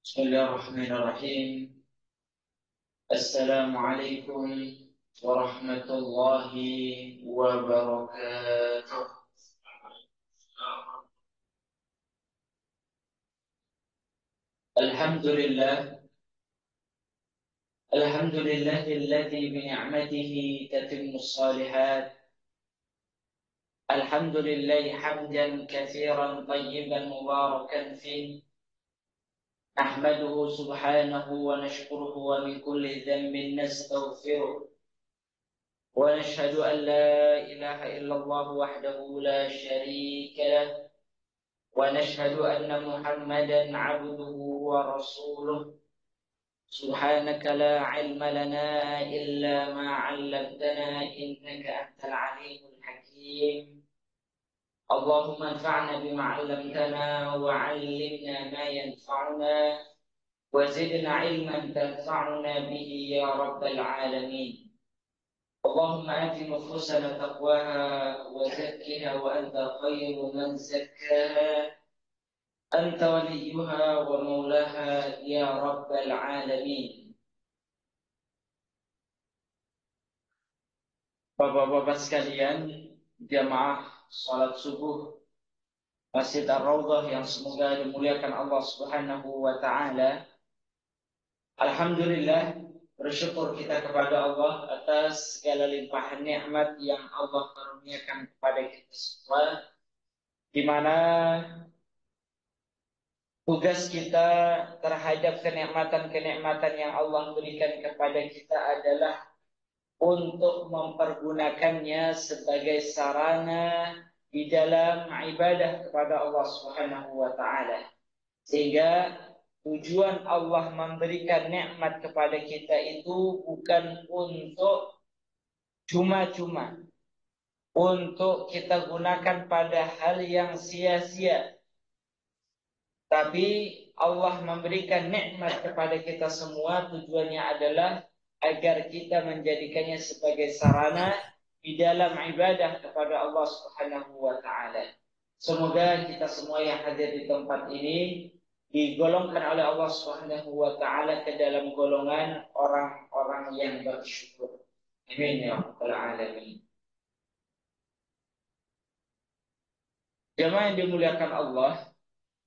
Bismillahirrahmanirrahim. Assalamualaikum warahmatullahi wabarakatuh. Alhamdulillah. Alhamdulillahilladzi bi ni'matihi tatimmus shalihat. Alhamdulillahi hamdan katsiran tayyiban mubarakan fihi. Nahmaduhu subhanahu wa nashkuruhu wa min kulli dhanbin nastaghfiruh. ونشهد أن لا إله إلا الله وحده لا شريك له ونشهد أن محمدا عبده ورسوله سبحانك لا علم لنا إلا ما علمتنا إنك أنت العليم الحكيم اللهم انفعنا بما علمتنا وعلمنا ما ينفعنا وزدنا علما تنفعنا به يا رب العالمين اللهم آت نفوسنا تقواها وزكها وأنت خير من زكاها أنت وليها ومولاها يا رب العالمين. Bapak-bapak sekalian, jamaah salat subuh Masjid Ar-Raudhah yang semoga dimuliakan Allah Subhanahu wa taala. Alhamdulillah, bersyukur kita kepada Allah atas segala limpahan nikmat yang Allah karuniakan kepada kita semua, di mana tugas kita terhadap kenikmatan-kenikmatan yang Allah berikan kepada kita adalah untuk mempergunakannya sebagai sarana di dalam ibadah kepada Allah Subhanahu wa taala. Sehingga tujuan Allah memberikan nikmat kepada kita itu bukan untuk cuma-cuma, untuk kita gunakan pada hal yang sia-sia. Tapi Allah memberikan nikmat kepada kita semua tujuannya adalah agar kita menjadikannya sebagai sarana di dalam ibadah kepada Allah Subhanahu wa taala. Semoga kita semua yang hadir di tempat ini digolongkan oleh Allah Subhanahu wa taala ke dalam golongan orang-orang yang bersyukur. Amin ya rabbal alamin. Jemaah yang dimuliakan Allah,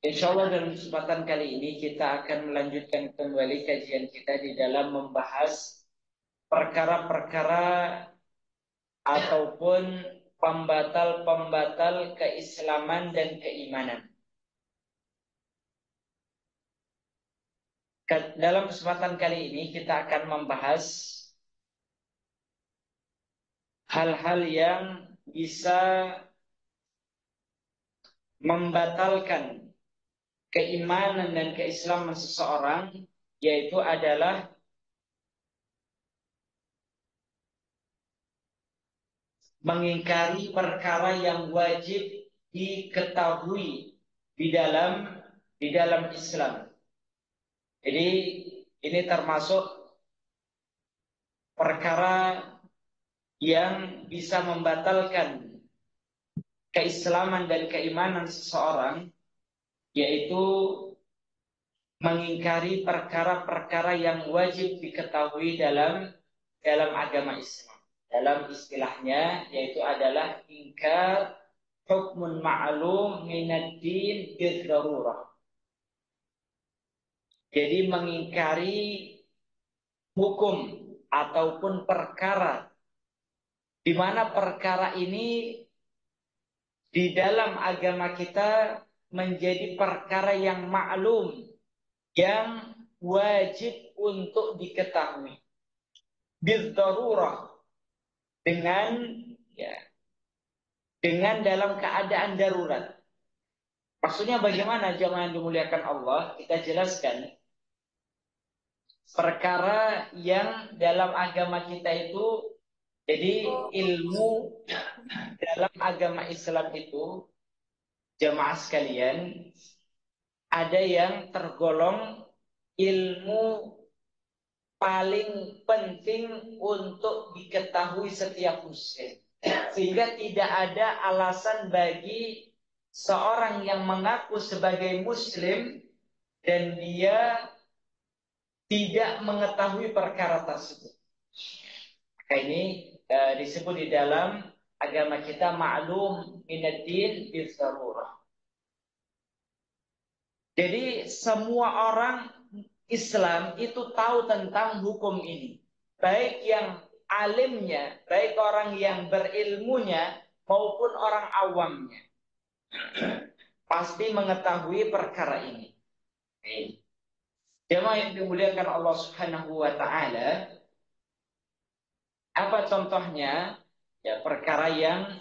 insya Allah dalam kesempatan kali ini kita akan melanjutkan kembali kajian kita di dalam membahas perkara-perkara ataupun pembatal-pembatal keislaman dan keimanan. Dalam kesempatan kali ini kita akan membahas hal-hal yang bisa membatalkan keimanan dan keislaman seseorang, yaitu adalah mengingkari perkara yang wajib diketahui di dalam Islam. Jadi ini termasuk perkara yang bisa membatalkan keislaman dan keimanan seseorang, yaitu mengingkari perkara-perkara yang wajib diketahui dalam agama Islam. Dalam istilahnya yaitu adalah ingkar hukmun ma'lum minad din bidarurah. Jadi mengingkari hukum ataupun perkara di mana perkara ini di dalam agama kita menjadi perkara yang maklum, yang wajib untuk diketahui. Bidarurah, dengan dalam keadaan darurat. Maksudnya bagaimana jemaah yang dimuliakan Allah? Kita jelaskan. Perkara yang dalam agama kita itu, jadi ilmu dalam agama Islam itu, jemaah sekalian, ada yang tergolong ilmu paling penting untuk diketahui setiap muslim. Sehingga tidak ada alasan bagi seorang yang mengaku sebagai muslim dan dia tidak mengetahui perkara tersebut. Maka ini disebut di dalam agama kita ma'lum minad-din bil-darurah. Jadi semua orang Islam itu tahu tentang hukum ini. Baik yang alimnya, baik orang yang berilmunya, maupun orang awamnya. Pasti mengetahui perkara ini. Jemaah yang dimuliakan Allah Subhanahu wa taala, apa contohnya? Ya, perkara yang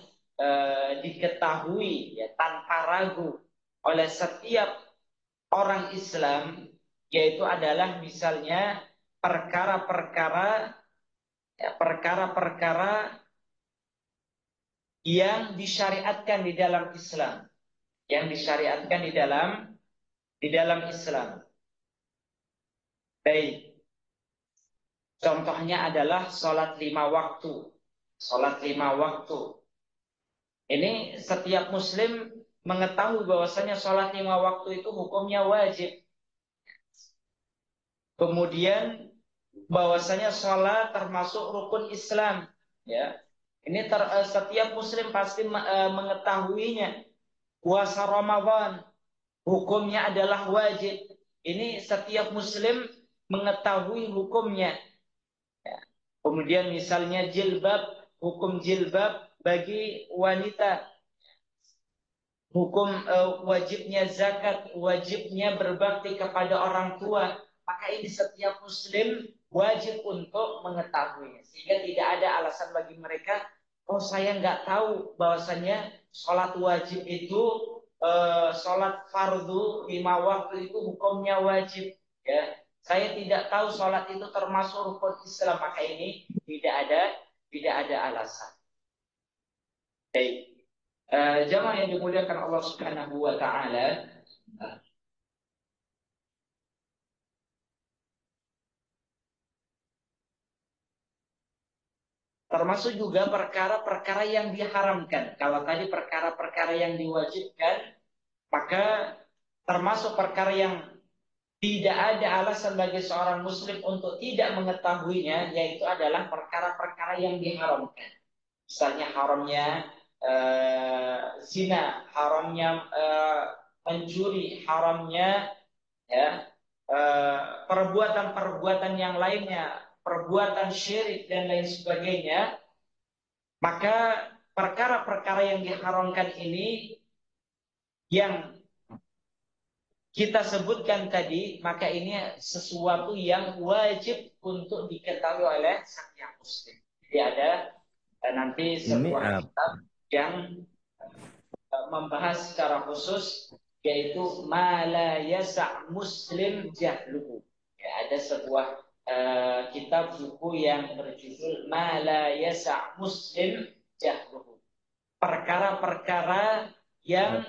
diketahui ya tanpa ragu oleh setiap orang Islam, yaitu adalah misalnya perkara-perkara ya, perkara-perkara yang disyariatkan di dalam Islam, yang disyariatkan di dalam Islam. Baik, contohnya adalah sholat 5 waktu. Sholat 5 waktu. Ini setiap Muslim mengetahui bahwasanya sholat 5 waktu itu hukumnya wajib. Kemudian bahwasanya sholat termasuk rukun Islam. Ya, ini setiap Muslim pasti mengetahuinya. Puasa Ramadan hukumnya adalah wajib. Ini setiap Muslim mengetahui hukumnya. Ya. Kemudian misalnya jilbab, hukum jilbab bagi wanita, hukum wajibnya zakat, wajibnya berbakti kepada orang tua. Maka ini setiap Muslim wajib untuk mengetahuinya, sehingga tidak ada alasan bagi mereka, oh saya nggak tahu bahwasanya sholat wajib itu sholat fardu 5 waktu itu hukumnya wajib, ya saya tidak tahu sholat itu termasuk rukun Islam. Maka ini tidak ada alasan. Baik. Jamaah yang dimuliakan Allah Subhanahu wa taala, termasuk juga perkara-perkara yang diharamkan. Kalau tadi perkara-perkara yang diwajibkan, maka termasuk perkara yang tidak ada alasan bagi seorang muslim untuk tidak mengetahuinya, yaitu adalah perkara-perkara yang diharamkan. Misalnya haramnya zina, haramnya mencuri, haramnya ya perbuatan-perbuatan yang lainnya, perbuatan syirik dan lain sebagainya. Maka perkara-perkara yang diharamkan ini yang kita sebutkan tadi, maka ini sesuatu yang wajib untuk diketahui oleh setiap muslim. Jadi ada nanti sebuah kitab yang membahas secara khusus, yaitu ma la yasa' muslim jahluhu. Ya, ada sebuah kitab buku yang berjudul ma la yasa' muslim jahluhu. Perkara-perkara yang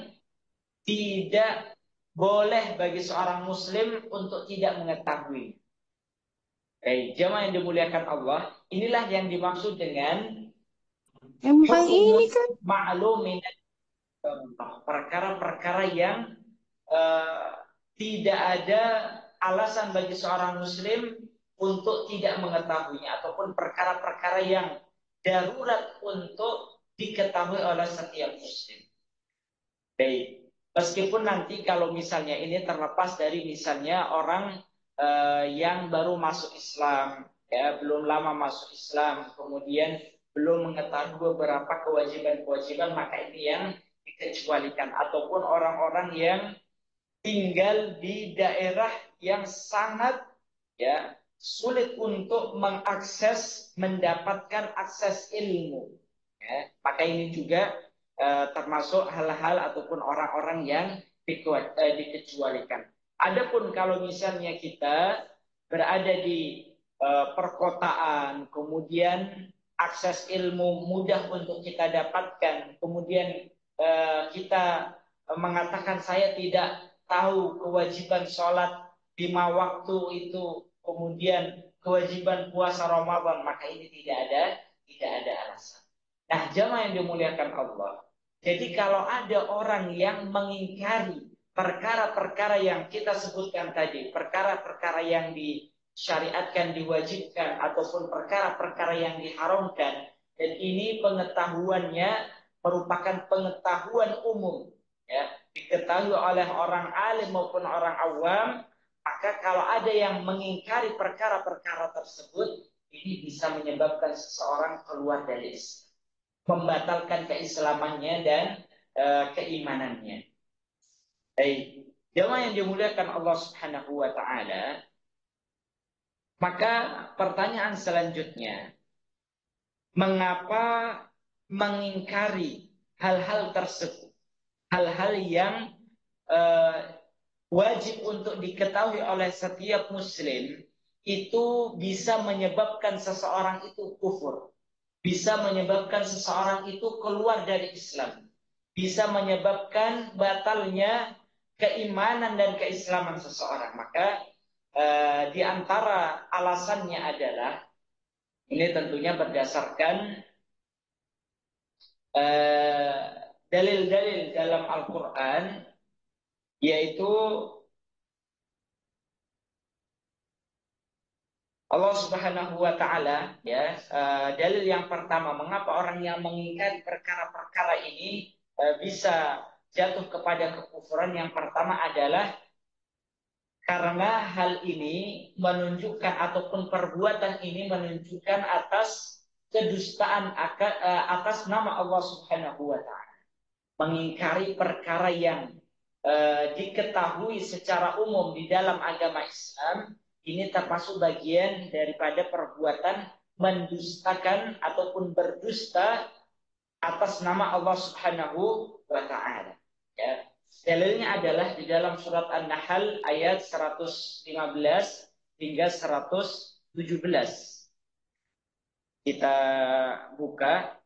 tidak boleh bagi seorang muslim untuk tidak mengetahui. Jamaah yang dimuliakan Allah, inilah yang dimaksud dengan Emang ini kan ma'lumin, perkara-perkara yang tidak ada alasan bagi seorang muslim untuk tidak mengetahuinya, ataupun perkara-perkara yang darurat untuk diketahui oleh setiap muslim. Baik, meskipun nanti kalau misalnya ini terlepas dari misalnya orang yang baru masuk Islam, ya belum lama masuk Islam, kemudian belum mengetahui beberapa kewajiban-kewajiban, maka ini yang dikecualikan. Ataupun orang-orang yang tinggal di daerah yang sangat ya sulit untuk mendapatkan akses ilmu, ya, maka ini juga termasuk hal-hal ataupun orang-orang yang dikecualikan. Adapun kalau misalnya kita berada di perkotaan, kemudian akses ilmu mudah untuk kita dapatkan, kemudian kita mengatakan saya tidak tahu kewajiban sholat 5 waktu itu, kemudian kewajiban puasa Ramadan, maka ini tidak ada alasan. Nah, jamaah yang dimuliakan Allah, jadi kalau ada orang yang mengingkari perkara-perkara yang kita sebutkan tadi, perkara-perkara yang disyariatkan, diwajibkan, ataupun perkara-perkara yang diharamkan, dan ini pengetahuannya merupakan pengetahuan umum, ya, diketahui oleh orang alim maupun orang awam, maka kalau ada yang mengingkari perkara-perkara tersebut, ini bisa menyebabkan seseorang keluar dari Islam, membatalkan keislamannya dan keimanannya. Baik, jemaah yang dimuliakan Allah Subhanahu wa taala, maka pertanyaan selanjutnya, mengapa mengingkari hal-hal tersebut? Hal-hal yang wajib untuk diketahui oleh setiap muslim itu bisa menyebabkan seseorang itu kufur, bisa menyebabkan seseorang itu keluar dari Islam, bisa menyebabkan batalnya keimanan dan keislaman seseorang. Maka di antara alasannya adalah, ini tentunya berdasarkan dalil-dalil dalam Al-Quran, yaitu Allah Subhanahu wa taala, ya, dalil yang pertama mengapa orang yang mengingkari perkara-perkara ini bisa jatuh kepada kekufuran, yang pertama adalah karena hal ini menunjukkan, ataupun perbuatan ini menunjukkan atas kedustaan atas nama Allah Subhanahu wa taala. Mengingkari perkara yang diketahui secara umum di dalam agama Islam, ini termasuk bagian daripada perbuatan mendustakan ataupun berdusta atas nama Allah Subhanahu wa taala. Ya. Dalilnya adalah di dalam surat An-Nahl ayat 115 hingga 117. Kita buka.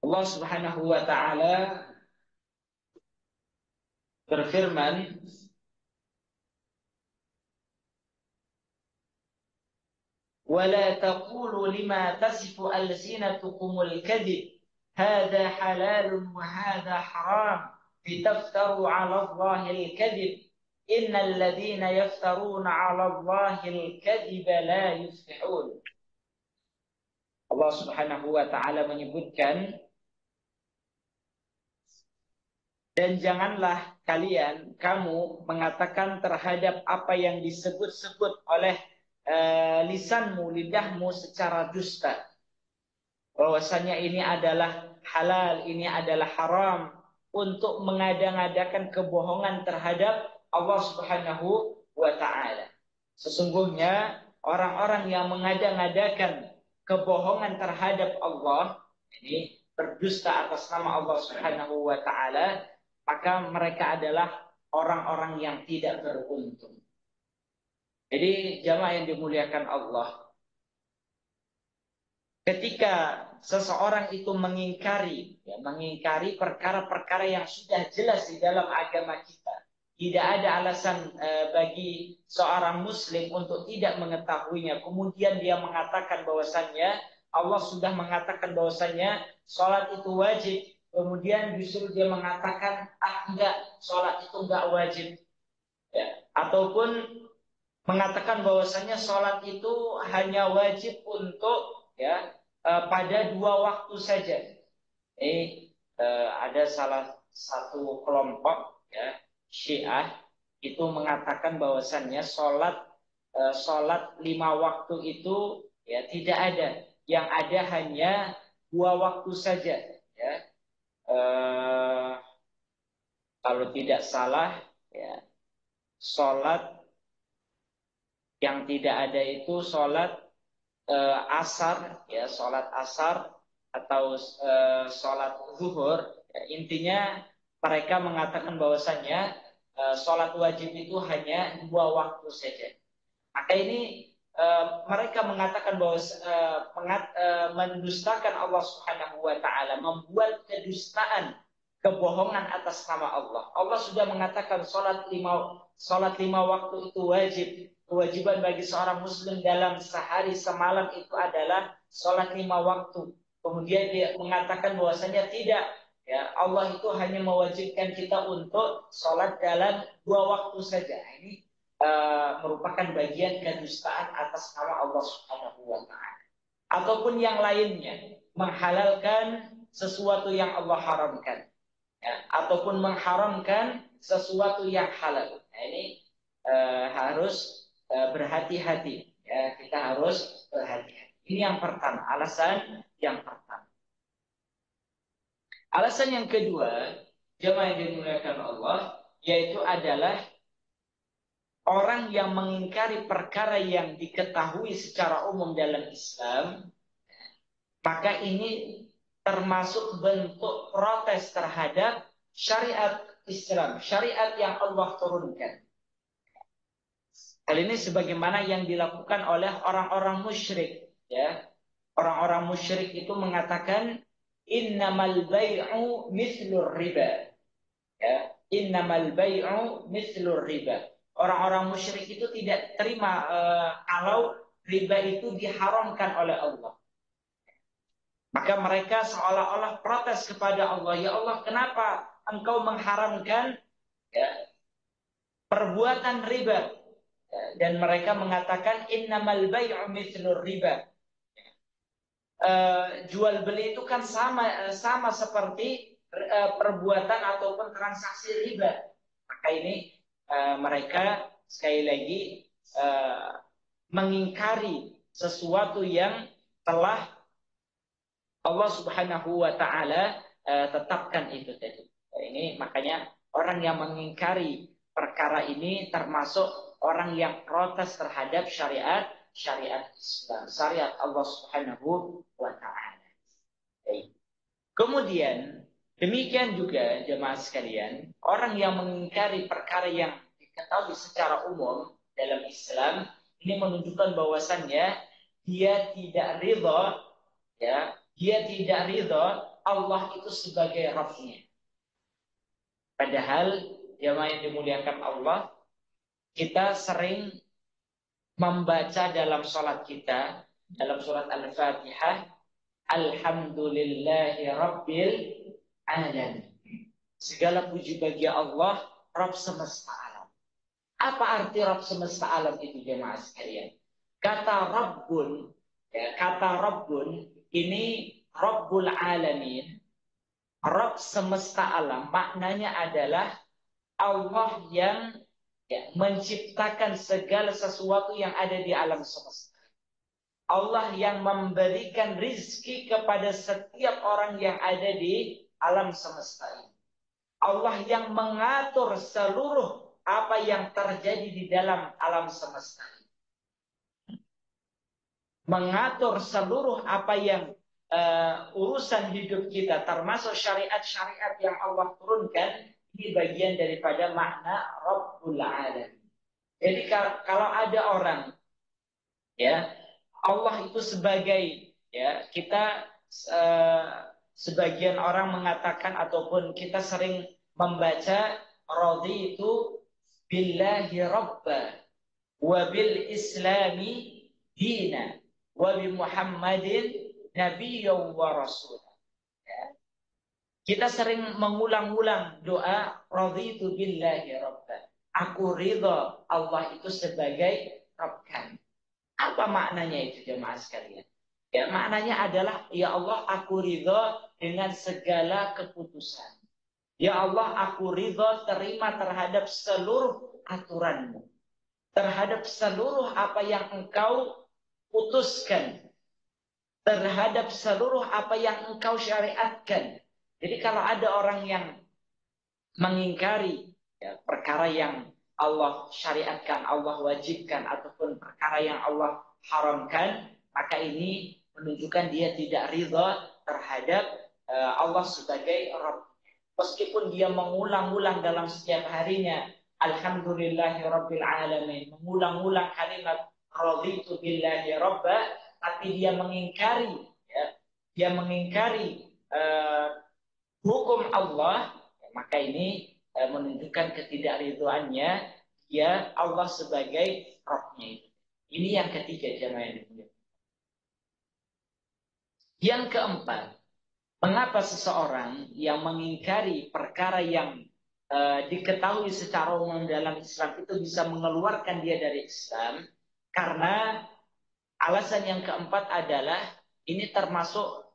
Allah Subhanahu wa taala berfirman, ولا تقولوا لما تصف ألسنتكم الكذب هذا حلال وهذا حرام لتفتروا على الله الكذب إن الذين يفترون على الله الكذب لا يفلحون. Allah Subhanahu wa taala menyebutkan, dan janganlah kamu mengatakan terhadap apa yang disebut-sebut oleh lisanmu, lidahmu secara dusta, bahwasanya ini adalah halal, ini adalah haram, untuk mengada-ngadakan kebohongan terhadap Allah Subhanahu wa taala. Sesungguhnya orang-orang yang mengada-ngadakan kebohongan terhadap Allah, ini berdusta atas nama Allah Subhanahu wa taala, maka mereka adalah orang-orang yang tidak beruntung. Jadi jamaah yang dimuliakan Allah, ketika seseorang itu mengingkari perkara-perkara yang sudah jelas di dalam agama kita, tidak ada alasan bagi seorang muslim untuk tidak mengetahuinya. Kemudian dia mengatakan bahwasannya Allah sudah mengatakan bahwasannya sholat itu wajib, kemudian justru dia mengatakan enggak, sholat itu enggak wajib, ya. Ataupun mengatakan bahwasannya sholat itu hanya wajib untuk, ya, pada 2 waktu saja. Ada salah satu kelompok, ya, Syiah itu mengatakan bahwasannya sholat 5 waktu itu, ya, tidak ada, yang ada hanya 2 waktu saja, ya. Kalau tidak salah, ya, sholat yang tidak ada itu sholat asar, ya, sholat asar atau sholat zuhur. Ya, intinya mereka mengatakan bahwasannya sholat wajib itu hanya 2 waktu saja. Maka ini mereka mengatakan bahwa mendustakan Allah Subhanahu wa taala, membuat kedustaan, kebohongan atas nama Allah. Allah sudah mengatakan sholat 5 waktu itu wajib. Kewajiban bagi seorang muslim dalam sehari semalam itu adalah sholat 5 waktu. Kemudian dia mengatakan bahwasanya tidak, ya Allah itu hanya mewajibkan kita untuk sholat dalam 2 waktu saja. Ini merupakan bagian kedustaan atas nama Allah Subhanahu wa Ta'ala. Ataupun yang lainnya, menghalalkan sesuatu yang Allah haramkan, ya, ataupun mengharamkan sesuatu yang halal. Nah, ini harus berhati-hati. Ya, kita harus berhati-hati. Ini yang pertama, alasan yang pertama. Alasan yang kedua, jemaah yang dimuliakan Allah, yaitu adalah orang yang mengingkari perkara yang diketahui secara umum dalam Islam, maka ini termasuk bentuk protes terhadap syariat Islam, syariat yang Allah turunkan. Hal ini sebagaimana yang dilakukan oleh orang-orang musyrik, ya. Orang-orang musyrik itu mengatakan innamal bai'u mithlur riba. Ya, innamal bai'u mithlur riba. Orang-orang musyrik itu tidak terima kalau riba itu diharamkan oleh Allah. Maka mereka seolah-olah protes kepada Allah, ya Allah, kenapa engkau mengharamkan, ya, perbuatan riba? Dan mereka mengatakan innamal bai'u mithlur riba. Jual beli itu kan sama seperti perbuatan ataupun transaksi riba. Maka ini mereka sekali lagi mengingkari sesuatu yang telah Allah Subhanahu wa Ta'ala tetapkan itu tadi. Ini makanya orang yang mengingkari perkara ini termasuk orang yang protes terhadap syariat Islam, syariat Allah Subhanahu wa Ta'ala. Kemudian demikian juga jemaah sekalian, orang yang mengingkari perkara yang diketahui secara umum dalam Islam, ini menunjukkan bahwasannya dia tidak ridha, ya, dia tidak ridha Allah itu sebagai Rabb-Nya. Padahal jemaah yang dimuliakan Allah, kita sering membaca dalam sholat kita, dalam surat Al-Fatihah, Alhamdulillahi Rabbil Alamin. Segala puji bagi Allah, Rabb semesta alam. Apa arti Rabb semesta alam itu jemaah sekalian? Kata Rabbun, ya, kata Rabbun ini Rabbul Alamin, Rabb semesta alam, maknanya adalah Allah yang, ya, menciptakan segala sesuatu yang ada di alam semesta. Allah yang memberikan rizki kepada setiap orang yang ada di alam semesta ini. Allah yang mengatur seluruh apa yang terjadi di dalam alam semesta ini. Mengatur seluruh apa yang urusan hidup kita, termasuk syariat-syariat yang Allah turunkan, ini bagian daripada makna Rabbul Alamin. Jadi kalau ada orang, ya, Allah itu sebagai, ya, kita sebagian orang mengatakan ataupun kita sering membaca raditu billahi rabba wa bil islami dina wa bi Muhammadin nabiyyan wa rasul. Ya. Kita sering mengulang-ulang doa raditu billahi rabba. Aku ridha Allah itu sebagai Rabb kami. Apa maknanya itu jemaah sekalian? Ya, maknanya adalah, ya Allah, aku ridha dengan segala keputusan. Ya Allah, aku ridha terima terhadap seluruh aturanmu. Terhadap seluruh apa yang engkau putuskan. Terhadap seluruh apa yang engkau syariatkan. Jadi kalau ada orang yang mengingkari, ya, perkara yang Allah syariatkan, Allah wajibkan, ataupun perkara yang Allah haramkan, maka ini menunjukkan dia tidak ridha terhadap Allah sebagai Rabb. Meskipun dia mengulang-ulang dalam setiap harinya, Alhamdulillahi Rabbil Alamin, mengulang-ulang kalimat raditu billahi Rabba, tapi dia mengingkari, ya, dia mengingkari hukum Allah, maka ini menunjukkan ketidakridhoannya ya Allah sebagai Rabb-nya itu. Ini yang ketiga jamaah yang dimuliakan. Yang keempat, mengapa seseorang yang mengingkari perkara yang diketahui secara umum dalam Islam itu bisa mengeluarkan dia dari Islam? Karena alasan yang keempat adalah ini termasuk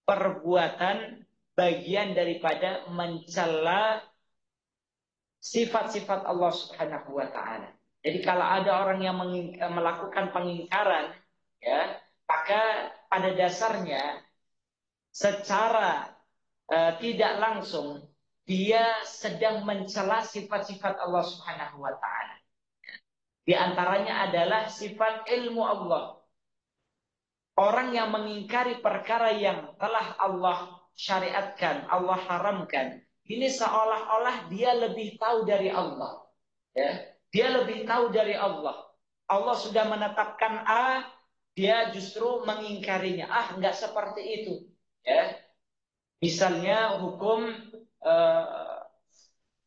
perbuatan bagian daripada mencela sifat-sifat Allah Subhanahu wa taala. Jadi kalau ada orang yang melakukan pengingkaran, ya, maka pada dasarnya secara tidak langsung dia sedang mencela sifat-sifat Allah Subhanahu wa taala. Di antaranya adalah sifat ilmu Allah. Orang yang mengingkari perkara yang telah Allah syariatkan, Allah haramkan, ini seolah-olah dia lebih tahu dari Allah. Ya, dia lebih tahu dari Allah. Allah sudah menetapkan A, dia justru mengingkarinya. Ah, enggak seperti itu. Ya, misalnya hukum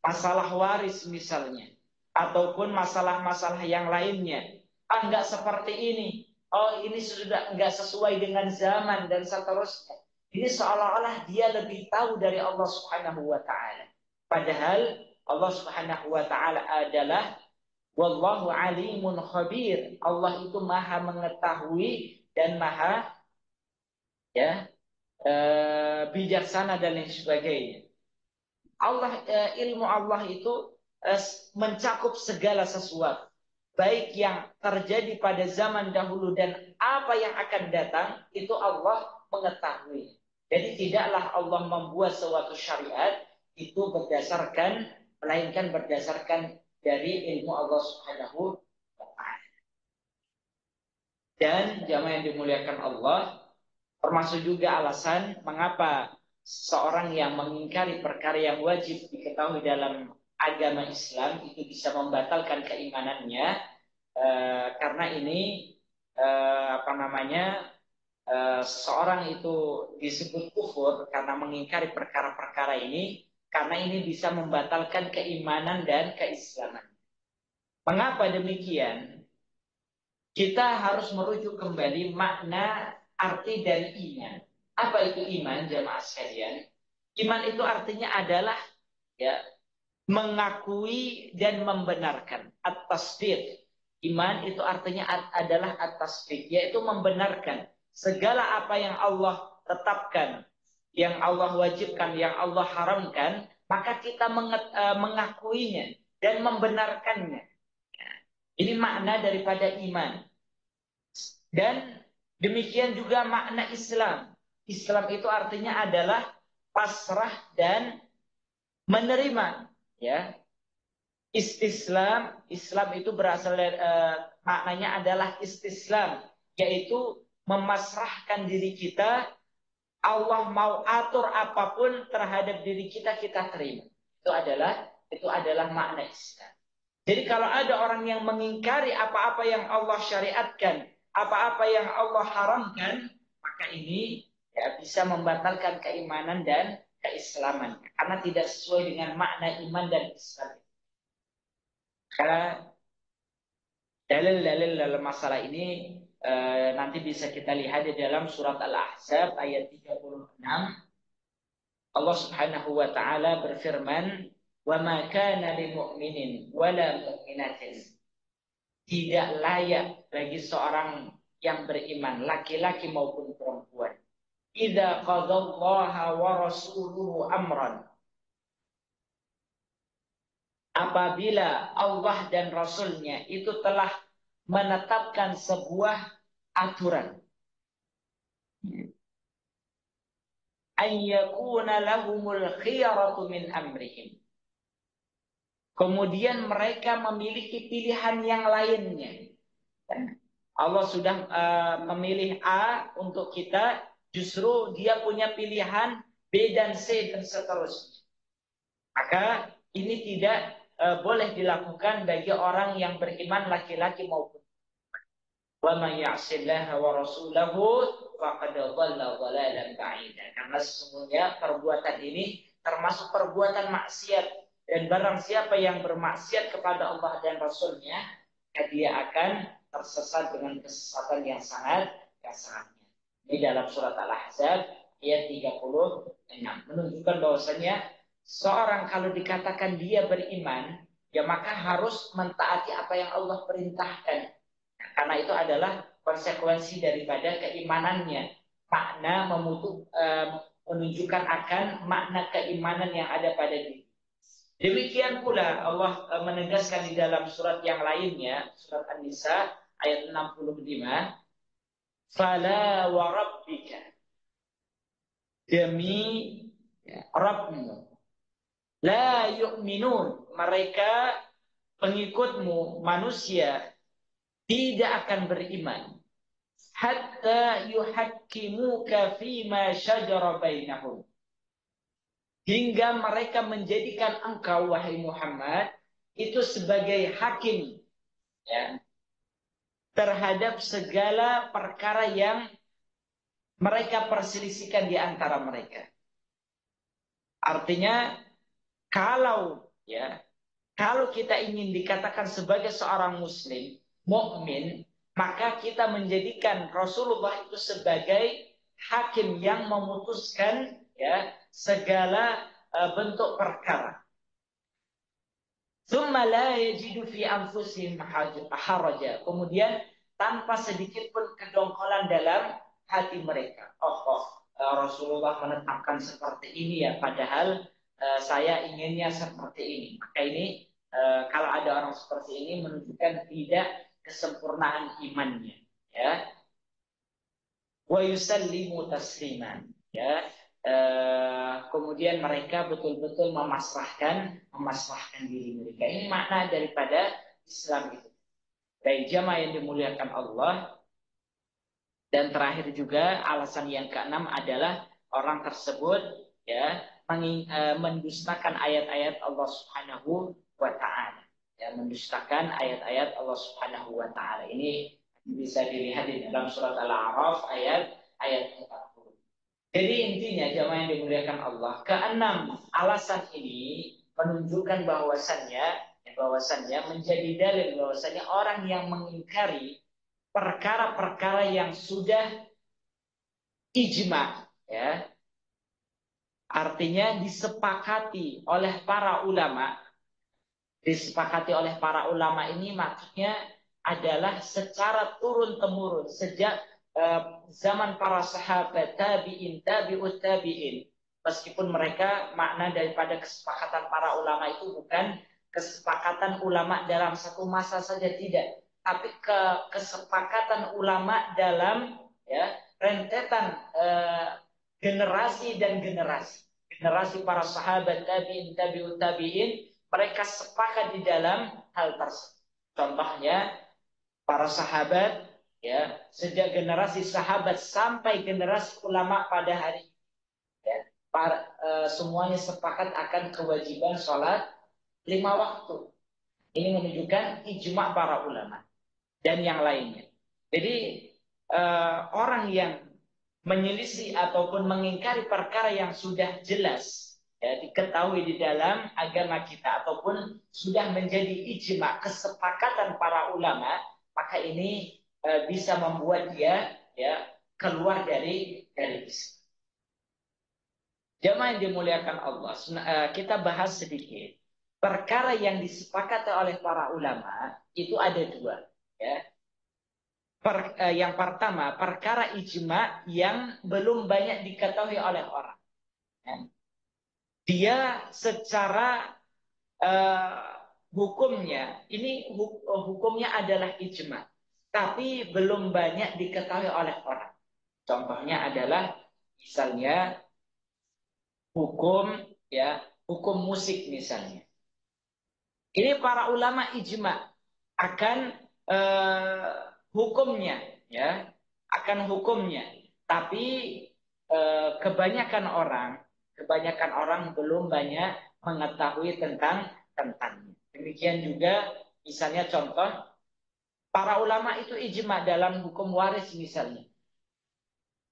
masalah waris misalnya, ataupun masalah-masalah yang lainnya. Ah, enggak seperti ini. Oh, ini sudah enggak sesuai dengan zaman dan seterusnya. Ini seolah-olah dia lebih tahu dari Allah Subhanahu wa taala. Padahal Allah Subhanahu wa taala adalah wallahu alimun khabir. Allah itu maha mengetahui dan maha, ya, bijaksana dan lain sebagainya. Ilmu Allah itu mencakup segala sesuatu, baik yang terjadi pada zaman dahulu dan apa yang akan datang, itu Allah mengetahui. Jadi tidaklah Allah membuat suatu syariat itu melainkan berdasarkan dari ilmu Allah Subhanahu wa taala. Dan jamaah yang dimuliakan Allah, termasuk juga alasan mengapa seorang yang mengingkari perkara yang wajib diketahui dalam agama Islam itu bisa membatalkan keimanannya, karena ini seorang itu disebut kufur karena mengingkari perkara-perkara ini, karena ini bisa membatalkan keimanan dan keislaman. Mengapa demikian? Kita harus merujuk kembali makna arti dari iman. Apa itu iman, jamaah sekalian? Iman itu artinya adalah, ya, mengakui dan membenarkan. At-tasdiq. Iman itu artinya adalah at-tasdiq, yaitu membenarkan segala apa yang Allah tetapkan, yang Allah wajibkan, yang Allah haramkan, maka kita mengakuinya dan membenarkannya. Ini makna daripada iman. Dan demikian juga makna Islam. Islam itu artinya adalah pasrah dan menerima, ya. Istislam, Islam itu berasal dari maknanya adalah istislam, yaitu memasrahkan diri kita. Allah mau atur apapun terhadap diri kita, kita terima. Itu adalah makna Islam. Jadi kalau ada orang yang mengingkari apa-apa yang Allah syariatkan, apa-apa yang Allah haramkan, maka ini, ya, bisa membatalkan keimanan dan keislaman, karena tidak sesuai dengan makna iman dan Islam. Karena dalil-dalil dalam masalah ini nanti bisa kita lihat di dalam surat Al-Ahzab ayat 36. Allah Subhanahu wa taala berfirman, "Wa ma kana lil mu'minin wa la mu'minatin." Tidak layak bagi seorang yang beriman, laki-laki maupun perempuan, idza qadallaha wa rasuluhu amran, apabila Allah dan Rasulnya itu telah menetapkan sebuah aturan, ayyakuna lahumul khiyaratu min amrihim, kemudian mereka memiliki pilihan yang lainnya. Allah sudah memilih A untuk kita, justru dia punya pilihan B dan C dan seterusnya. Maka ini tidak boleh dilakukan bagi orang yang beriman, laki-laki maupun wa may ya'sillaha wa rasulahu faqad dhalla dhalalan ba'ida. Karena sesungguhnya perbuatan ini termasuk perbuatan maksiat Dan barang siapa yang bermaksiat kepada Allah dan Rasulnya, dia akan tersesat dengan kesesatan yang sangatnya. Ini dalam surat Al-Ahzab ayat 36 menunjukkan bahwasanya seorang kalau dikatakan dia beriman, ya maka harus mentaati apa yang Allah perintahkan. Karena itu adalah konsekuensi daripada keimanannya. Makna menunjukkan akan makna keimanan yang ada pada diri. Demikian pula Allah menegaskan di dalam surat yang lainnya, surat An-Nisa ayat 65, "Fala wa rabbika", demi Rabbmu, la yu'minun, mereka pengikutmu manusia tidak akan beriman hatta yuhakkimuka fima syajara bainahum, hingga mereka menjadikan engkau wahai Muhammad itu sebagai hakim, ya, terhadap segala perkara yang mereka perselisihkan di antara mereka. Artinya kalau kita ingin dikatakan sebagai seorang muslim, mukmin, maka kita menjadikan Rasulullah itu sebagai hakim yang memutuskan, ya, segala bentuk perkara. Tsumma la yajidu fi anfusihim haraja. Kemudian tanpa sedikit pun kedongkolan dalam hati mereka. Rasulullah menetapkan seperti ini ya, padahal saya inginnya seperti ini. Maka ini kalau ada orang seperti ini menunjukkan tidak kesempurnaan imannya, ya. Wa yusallimu tasliman, ya. Kemudian mereka betul-betul memasrahkan diri mereka. Ini makna daripada Islam itu. Baik jamaah yang dimuliakan Allah. Dan terakhir juga alasan yang keenam adalah orang tersebut, ya, mendustakan ayat-ayat Allah Subhanahu wa taala. Ya, mendustakan ayat-ayat Allah Subhanahu wa taala. Ini bisa dilihat di dalam surat Al-A'raf ayat 40. Jadi intinya jamaah yang dimuliakan Allah, keenam alasan ini menunjukkan bahwasannya menjadi dalil bahwasannya orang yang mengingkari perkara-perkara yang sudah ijma, ya, artinya disepakati oleh para ulama ini maksudnya adalah secara turun-temurun sejak zaman para sahabat, tabi'in, tabi'ut tabi'in. Meskipun mereka makna daripada kesepakatan para ulama itu bukan kesepakatan ulama dalam satu masa saja, tidak, tapi kesepakatan ulama dalam, ya, rentetan generasi dan generasi para sahabat, tabi'in, tabi'ut tabi'in. Mereka sepakat di dalam hal tersebut. Contohnya para sahabat, ya, sejak generasi sahabat sampai generasi ulama pada hari ini, ya, semuanya sepakat akan kewajiban sholat 5 waktu. Ini menunjukkan ijma para ulama dan yang lainnya. Jadi orang yang menyelisih ataupun mengingkari perkara yang sudah jelas, ya, diketahui di dalam agama kita ataupun sudah menjadi ijma kesepakatan para ulama, maka ini bisa membuat dia, ya, keluar dari Islam. Jamaah yang dimuliakan Allah, kita bahas sedikit perkara yang disepakati oleh para ulama itu ada dua, ya. Yang pertama, perkara ijma yang belum banyak diketahui oleh orang. Ya. Dia secara hukumnya, ini hukumnya adalah ijma, tapi belum banyak diketahui oleh orang. Contohnya adalah misalnya hukum, ya, hukum musik misalnya. Ini para ulama ijma akan hukumnya, ya, akan hukumnya. Tapi kebanyakan orang belum banyak mengetahui tentangnya. Demikian juga misalnya contoh para ulama itu ijma dalam hukum waris misalnya.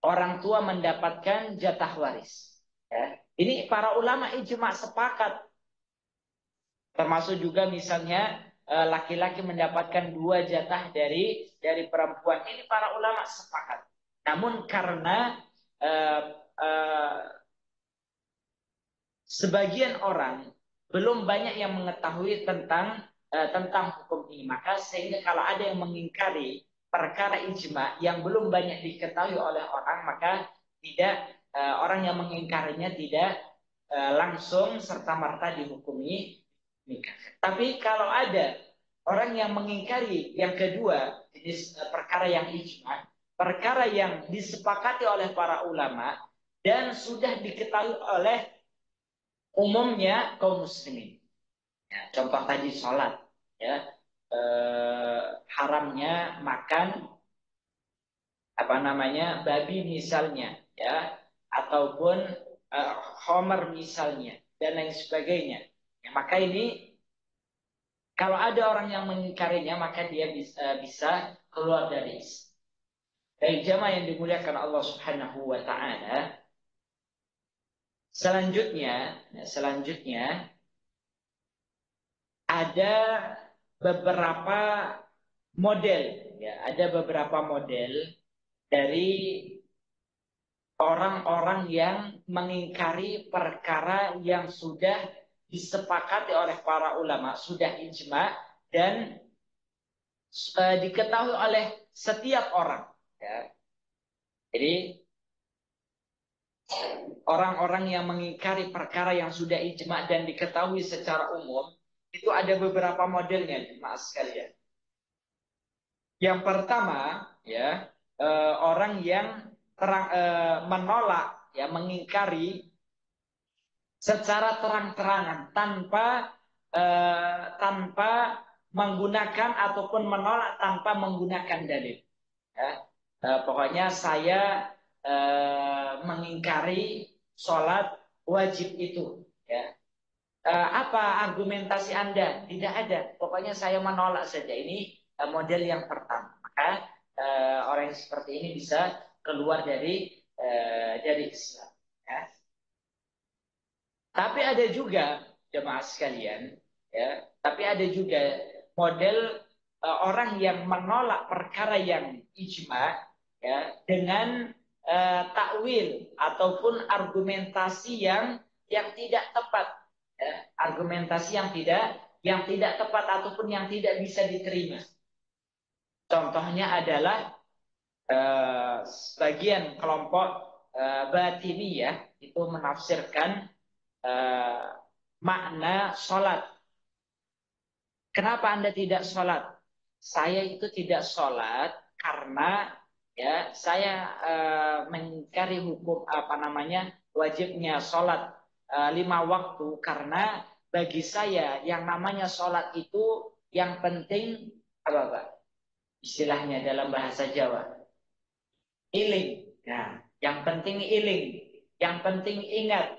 Orang tua mendapatkan jatah waris. Ya. Ini para ulama ijma sepakat Termasuk juga misalnya laki-laki mendapatkan 2 jatah dari perempuan. Ini para ulama sepakat. Namun karena eh, eh, sebagian orang belum banyak yang mengetahui tentang hukum ini, maka sehingga kalau ada yang mengingkari perkara ijma yang belum banyak diketahui oleh orang, maka tidak orang yang mengingkarinya tidak langsung serta merta dihukumi nikah. Tapi kalau ada orang yang mengingkari yang kedua jenis perkara yang ijma, perkara yang disepakati oleh para ulama dan sudah diketahui oleh umumnya kaum muslimin. Ya, contoh tadi sholat, ya, haramnya makan apa namanya babi misalnya, ya, ataupun homer misalnya dan lain sebagainya. Ya, maka ini kalau ada orang yang mengingkarinya maka dia bisa keluar dari Islam. Dari jamaah yang dimuliakan Allah Subhanahu wa taala, selanjutnya ada beberapa model, ya, ada beberapa model dari orang-orang yang mengingkari perkara yang sudah disepakati oleh para ulama, sudah ijma dan diketahui oleh setiap orang. Ya. Jadi orang-orang yang mengingkari perkara yang sudah ijma dan diketahui secara umum itu ada beberapa modelnya, jemaah sekalian. Yang pertama, ya, orang yang menolak, ya, mengingkari secara terang-terangan tanpa menggunakan ataupun menolak tanpa menggunakan dalil. Ya. Pokoknya saya mengingkari sholat wajib itu. Ya. Apa argumentasi Anda? Tidak ada. Pokoknya saya menolak saja. Ini model yang pertama. Maka orang yang seperti ini bisa keluar dari Islam. Ya. Tapi ada juga jemaah sekalian, ya. Tapi ada juga model orang yang menolak perkara yang ijma, ya, dengan takwil ataupun argumentasi yang tidak tepat, ya. Argumentasi yang tidak tepat ataupun yang tidak bisa diterima. Contohnya adalah sebagian kelompok batini, ya, itu menafsirkan eh, makna sholat. Kenapa Anda tidak sholat? Saya itu tidak sholat karena, ya, saya mengingkari hukum apa namanya wajibnya sholat 5 waktu karena bagi saya yang namanya sholat itu yang penting apa Pak? Istilahnya dalam bahasa Jawa iling. Nah, yang penting iling, yang penting ingat.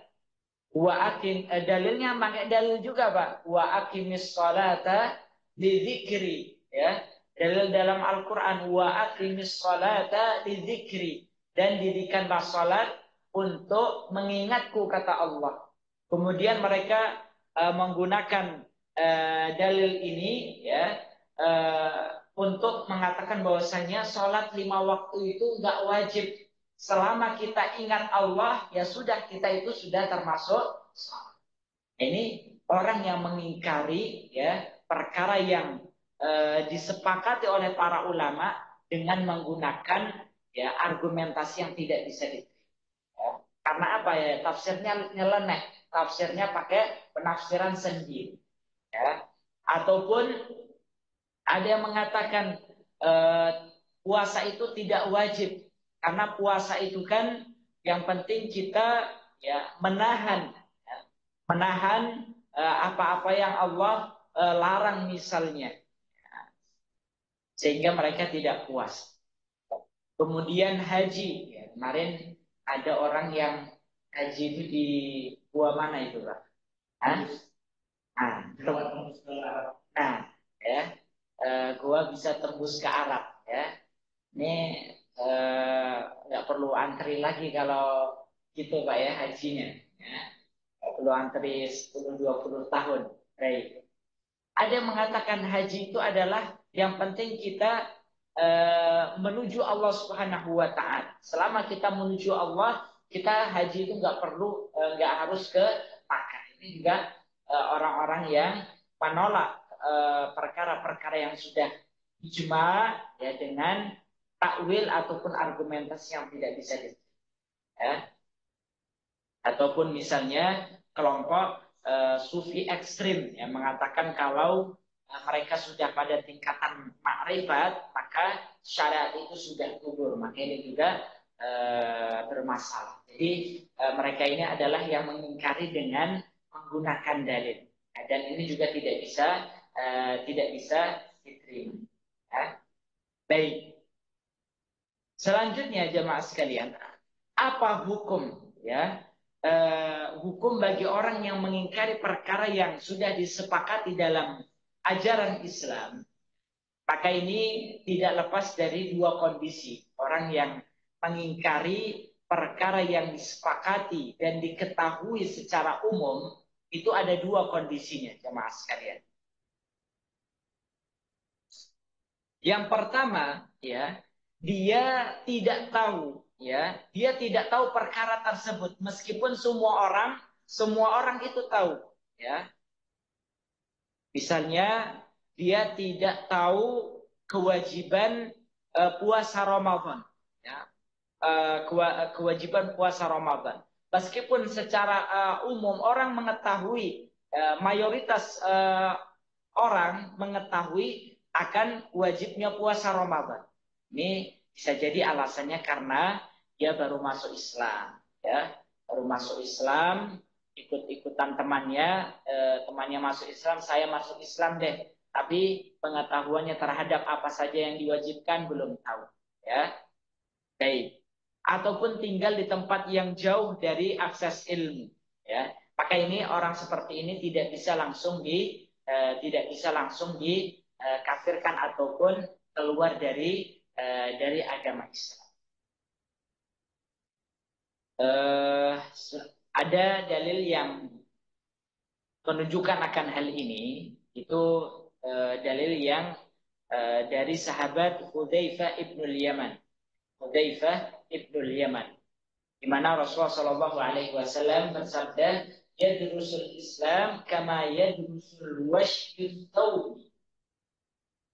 Dalilnya pakai dalil juga Pak. Wa aqimis sholata lidzikri, ya. Dalil dalam Al-Qur'an wa aqimis sholata lidzikri dan dirikanlah salat untuk mengingatku kata Allah. Kemudian mereka menggunakan dalil ini, ya, untuk mengatakan bahwasanya sholat 5 waktu itu nggak wajib. Selama kita ingat Allah, ya sudah, kita itu sudah termasuk sholat. Ini orang yang mengingkari, ya, perkara yang disepakati oleh para ulama dengan menggunakan, ya, argumentasi yang tidak bisa diterima. Ya. Karena apa, ya? Tafsirnya nyeleneh, tafsirnya pakai penafsiran sendiri. Ya. Ataupun ada yang mengatakan eh, puasa itu tidak wajib karena puasa itu kan yang penting kita, ya, menahan apa-apa yang Allah larang misalnya, sehingga mereka tidak puas. Kemudian haji, ya, kemarin ada orang yang haji itu di gua mana itu Pak? Hah? Nah, ya, gua bisa tembus ke Arab, ya. Ini nggak perlu antri lagi kalau gitu Pak, ya, hajinya. Ya. Nggak perlu antri 10-20 tahun. Baik. Ada yang mengatakan haji itu adalah yang penting kita menuju Allah Subhanahu wa taala. Selama kita menuju Allah, kita haji itu nggak perlu nggak harus ke Makkah. Ini juga orang-orang yang menolak perkara-perkara yang sudah ijma ya dengan takwil ataupun argumentasi yang tidak bisa diterima. Ya. Ataupun misalnya kelompok sufi ekstrim yang mengatakan kalau mereka sudah pada tingkatan makrifat maka syariat itu sudah gugur, maka ini juga bermasalah. Jadi mereka ini adalah yang mengingkari dengan menggunakan dalil. Nah, dan ini juga tidak bisa diterima. Ya. Baik. Selanjutnya jemaah sekalian, apa hukum ya hukum bagi orang yang mengingkari perkara yang sudah disepakati dalam ajaran Islam? Maka ini tidak lepas dari dua kondisi. Orang yang mengingkari perkara yang disepakati dan diketahui secara umum itu ada dua kondisinya, jemaah sekalian. Yang pertama, ya, dia tidak tahu, ya, dia tidak tahu perkara tersebut meskipun semua orang itu tahu, ya. Misalnya dia tidak tahu kewajiban puasa Ramadan, ya. Kewajiban puasa Ramadan. Meskipun secara umum orang mengetahui, mayoritas orang mengetahui akan wajibnya puasa Ramadan. Ini bisa jadi alasannya karena dia baru masuk Islam, ya, baru masuk Islam, ikut-ikutan temannya masuk Islam, saya masuk Islam deh, tapi pengetahuannya terhadap apa saja yang diwajibkan belum tahu, ya. Baik. Ataupun tinggal di tempat yang jauh dari akses ilmu, ya. Maka ini orang seperti ini tidak bisa langsung dikafirkan ataupun keluar dari agama Islam. Ada dalil yang menunjukkan akan hal ini, itu dalil yang dari sahabat Hudzaifah ibnul Yaman. Hudzaifah ibnul Yaman, di mana Rasulullah Shallallahu Alaihi Wasallam bersabda, "Yadrusul Islam kama yadrusul washyut thawb."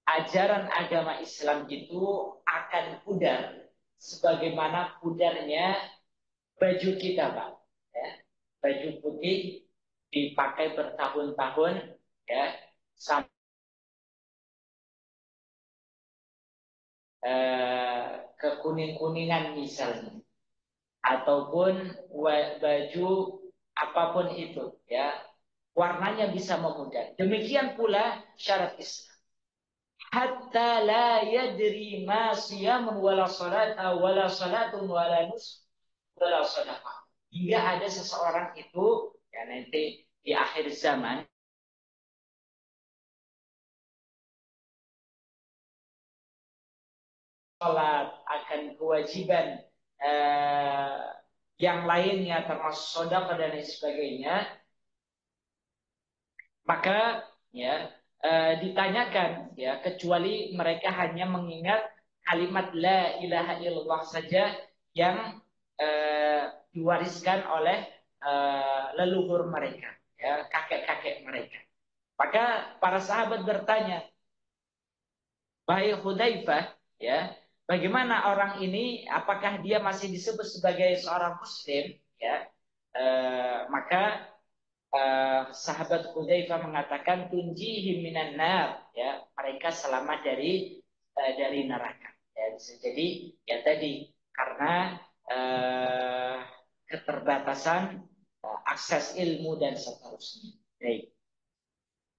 Ajaran agama Islam itu akan pudar sebagaimana pudarnya baju kita, Pak. Ya. Baju putih dipakai bertahun-tahun, ya, sampai kekuning-kuningan misalnya, ataupun baju apapun itu, ya, warnanya bisa memudar. Demikian pula syarat Islam. Hatta la yadri ma siyamun wala salat wala salatun wala nus wala sadaqah. Hingga ada seseorang itu, ya, nanti di akhir zaman salat akan kewajiban eh, yang lainnya termasuk sedekah dan lain sebagainya, maka ya ditanyakan, ya, kecuali mereka hanya mengingat kalimat la ilaha illallah saja yang diwariskan oleh leluhur mereka, ya, kakek-kakek mereka. Maka para sahabat bertanya, "Wahai Hudzaifah, ya, bagaimana orang ini? Apakah dia masih disebut sebagai seorang muslim?" Ya, maka sahabat Hudzaifah mengatakan, "Tunjihim minan nar." Ya, mereka selamat dari neraka. Ya, bisa jadi ya tadi karena keterbatasan akses ilmu dan seterusnya. Baik.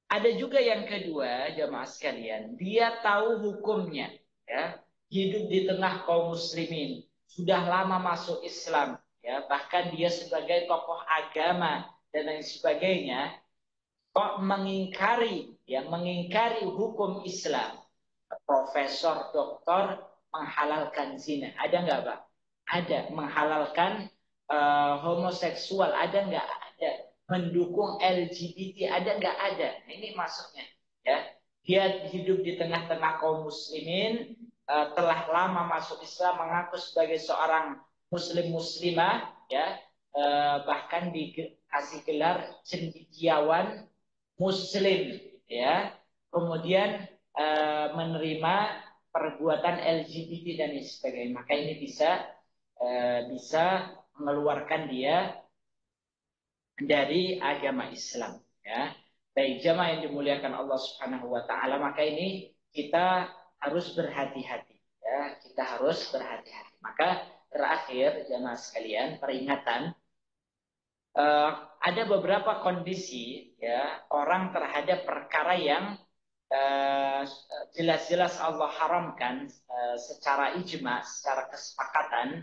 Ada juga yang kedua, jamaah sekalian, dia tahu hukumnya, ya, hidup di tengah kaum muslimin, sudah lama masuk Islam, ya, bahkan dia sebagai tokoh agama dan lain sebagainya, kok mengingkari hukum Islam. Profesor, doktor menghalalkan zina, ada nggak, Pak? Ada. Menghalalkan homoseksual, ada nggak? Ada. Mendukung LGBT, ada nggak? Ada. Nah, ini maksudnya. ya. Dia hidup di tengah-tengah kaum muslimin, telah lama masuk Islam, mengaku sebagai seorang muslim muslimah, ya, bahkan dikasih gelar cendekiawan muslim, ya. Kemudian menerima perbuatan LGBT dan sebagainya. Maka ini bisa mengeluarkan dia dari agama Islam, ya. Baik jamaah yang dimuliakan Allah Subhanahu wa taala, maka ini kita harus berhati-hati, ya. Kita harus berhati-hati. Maka terakhir jamaah sekalian, peringatan, ada beberapa kondisi, ya, orang terhadap perkara yang jelas-jelas Allah haramkan secara ijma, secara kesepakatan.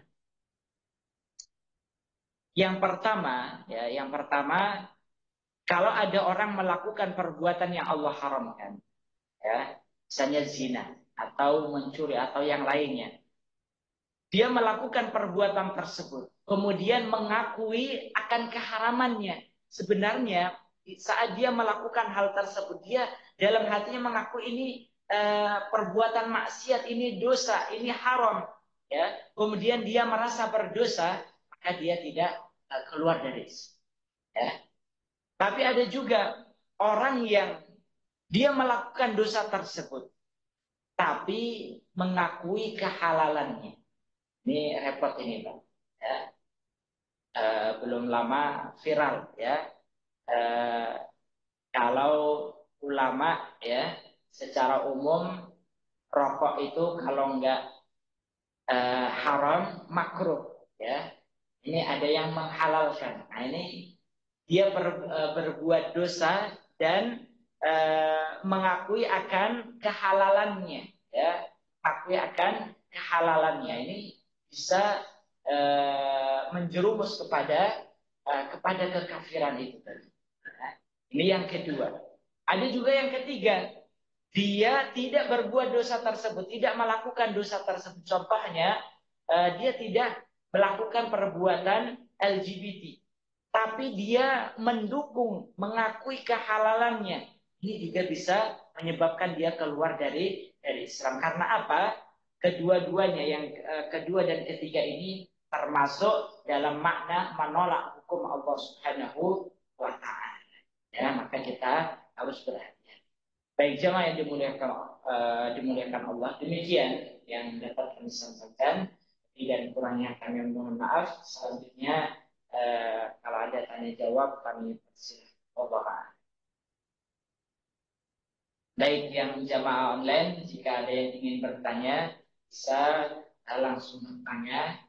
Yang pertama, kalau ada orang melakukan perbuatan yang Allah haramkan, ya, misalnya zina atau mencuri atau yang lainnya, dia melakukan perbuatan tersebut, kemudian mengakui akan keharamannya. Sebenarnya saat dia melakukan hal tersebut, dia dalam hatinya mengaku ini perbuatan maksiat, ini dosa, ini haram, ya. Kemudian dia merasa berdosa, maka dia tidak keluar dari Islam, ya. Tapi ada juga orang yang dia melakukan dosa tersebut, tapi mengakui kehalalannya. Ini repot ini, Pak. Ya. Belum lama viral, ya. Eh, Kalau ulama, ya, secara umum rokok itu kalau enggak haram makruh, ya. Ini ada yang menghalalkan. Nah ini dia berbuat dosa dan mengakui akan kehalalannya, ya, mengakui akan kehalalannya. Ini bisa menjerumus kepada kekafiran itu tadi. Nah, ini yang kedua. Ada juga yang ketiga, dia tidak berbuat dosa tersebut, tidak melakukan dosa tersebut. Contohnya, dia tidak melakukan perbuatan LGBT, tapi dia mendukung, mengakui kehalalannya. Ini juga bisa menyebabkan dia keluar dari Islam. Karena apa? Kedua-duanya, yang kedua dan ketiga ini termasuk dalam makna menolak hukum Allah Subhanahu wa taala. Ya, maka kita harus berhati-hati. Baik jemaah yang dimuliakan Allah, demikian yang dapat kami sampaikan. Dan kurangnya kami mohon maaf. Selanjutnya kalau ada tanya jawab kami persilahkan. Allah. Baik yang jamaah online, jika ada yang ingin bertanya bisa langsung bertanya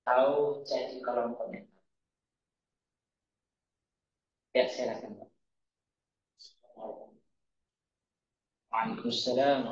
atau chat di kolom komentar. Ya silakan Pak. Waalaikumsalam.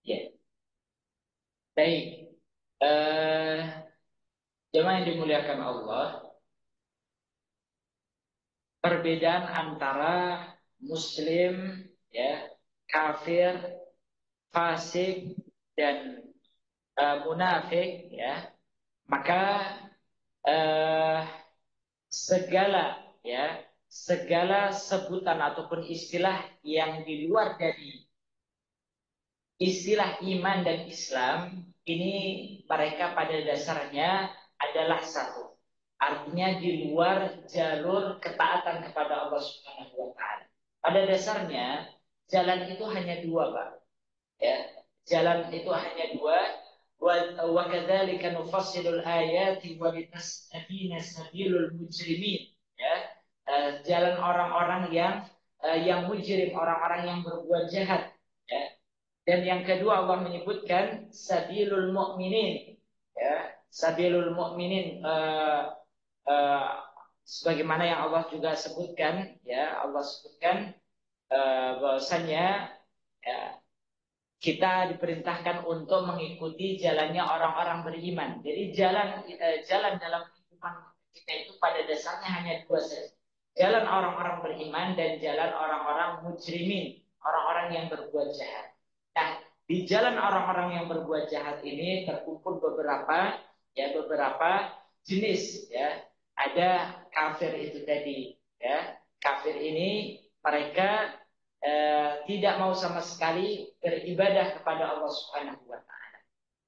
Ya, baik. Eh, Jemaah yang dimuliakan Allah, perbedaan antara muslim, ya, kafir, fasik dan munafik, ya, maka eh, segala sebutan ataupun istilah yang di luar dari istilah iman dan Islam ini, mereka pada dasarnya adalah satu. Artinya di luar jalur ketaatan kepada Allah Subhanahu wa taala. Pada dasarnya jalan itu hanya dua, Pak. Ya. Jalan itu hanya dua. Wa kadzalika nufassilul ayati wa litastabina sabilul mujrimin. Ya. jalan orang-orang yang mujrim, orang-orang yang berbuat jahat. Ya. Dan yang kedua Allah menyebutkan sabilul mu'minin, ya, sabilul mu'minin, uh, sebagaimana yang Allah juga sebutkan, ya, Allah sebutkan bahwasanya ya, kita diperintahkan untuk mengikuti jalannya orang-orang beriman. Jadi jalan dalam kehidupan kita itu pada dasarnya hanya dua saja. Jalan orang-orang beriman dan jalan orang-orang mujrimin, orang-orang yang berbuat jahat. Nah, di jalan orang-orang yang berbuat jahat ini terkumpul beberapa jenis, ya. Ada kafir itu tadi, ya. Kafir ini mereka tidak mau sama sekali beribadah kepada Allah Subhanahu wa taala.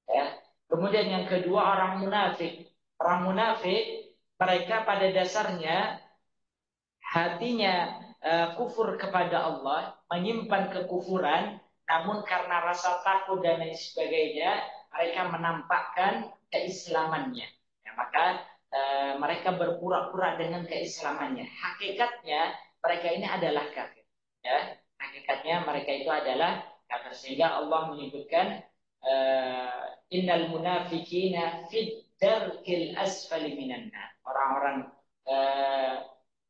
Ya. Kemudian yang kedua orang munafik. Orang munafik mereka pada dasarnya hatinya kufur kepada Allah, menyimpan kekufuran, namun karena rasa takut dan lain sebagainya, mereka menampakkan keislamannya. Ya, maka mereka berpura-pura dengan keislamannya. Hakikatnya mereka ini adalah kafir. Ya, hakikatnya mereka itu adalah kafir. Sehingga Allah menyebutkan innal munafikina fid darkil asfali minan nar. Orang-orang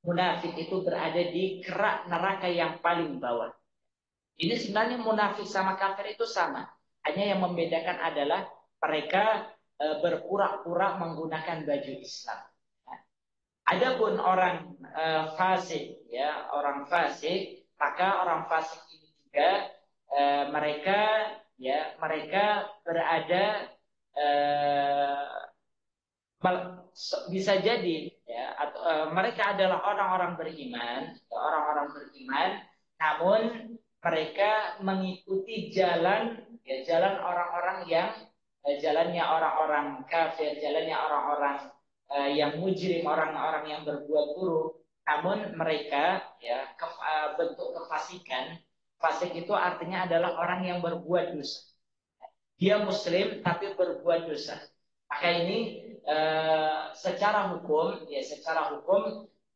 munafik itu berada di kerak neraka yang paling bawah. Ini sebenarnya munafik sama kafir itu sama. Hanya yang membedakan adalah mereka berpura-pura menggunakan baju Islam. Adapun orang fasik, ya, orang fasik, maka orang fasik ini juga mereka, ya, mereka berada bisa jadi, ya, atau mereka adalah orang-orang beriman, namun mereka mengikuti jalan, ya, jalan orang-orang yang jalannya orang-orang kafir, jalannya orang-orang yang mujrim, orang-orang yang berbuat buruk. Namun mereka, ya, bentuk kefasikan. Fasik itu artinya adalah orang yang berbuat dosa. Dia muslim tapi berbuat dosa. Maka ini secara hukum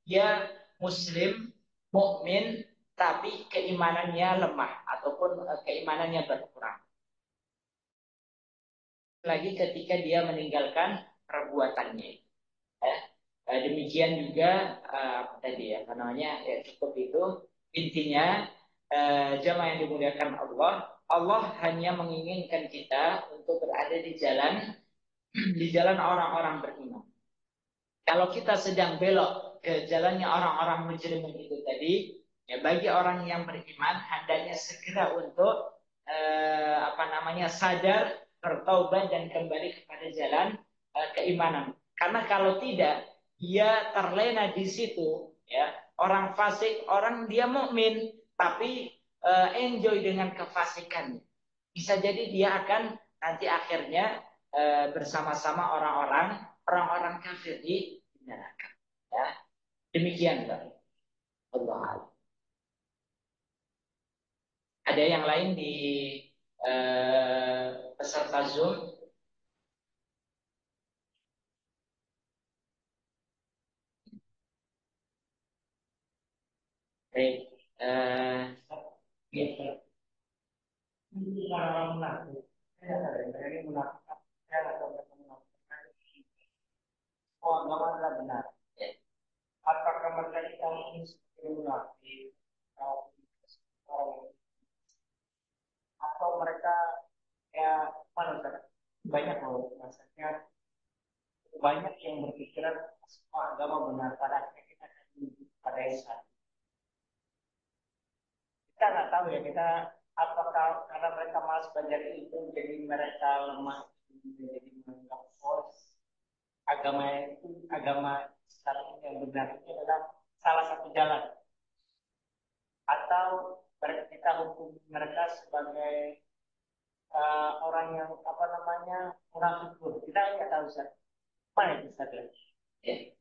dia muslim, mukmin, tapi keimanannya lemah ataupun keimanannya berkurang. Lagi ketika dia meninggalkan perbuatannya. Ya. Demikian juga apa tadi ya, namanya ya, cukup itu intinya. Jamaah yang dimuliakan Allah, Allah hanya menginginkan kita untuk berada di jalan orang-orang beriman. Kalau kita sedang belok ke jalannya orang-orang mujrimin itu tadi, ya, bagi orang yang beriman hendaknya segera untuk sadar, bertaubat dan kembali kepada jalan keimanan. Karena kalau tidak, dia terlena di situ, ya. Orang fasik, orang dia mukmin tapi enjoy dengan kefasikannya. Bisa jadi dia akan nanti akhirnya bersama-sama orang-orang kafir di neraka. Ya, demikian, Pak. Allah. Ada yang lain di peserta Zoom? Baik. Gitu. Ini orang munafik. Ini munafik. Oh, enggak benar. Apakah mereka ini sebagai munafik atau mereka ya mana banyak loh, maksudnya banyak yang berpikiran semua agama benar, pada akhirnya kita pada Islam. Kita nggak tahu ya, kita apakah karena mereka malas belajar itu jadi mereka lemah, menjadi menganggap agama itu, agama Islam yang benar itu adalah salah satu jalan, atau kita hukum mereka sebagai orang yang munafik. Kita nggak tahu Ustaz. Mana itu Ustaz? Ya.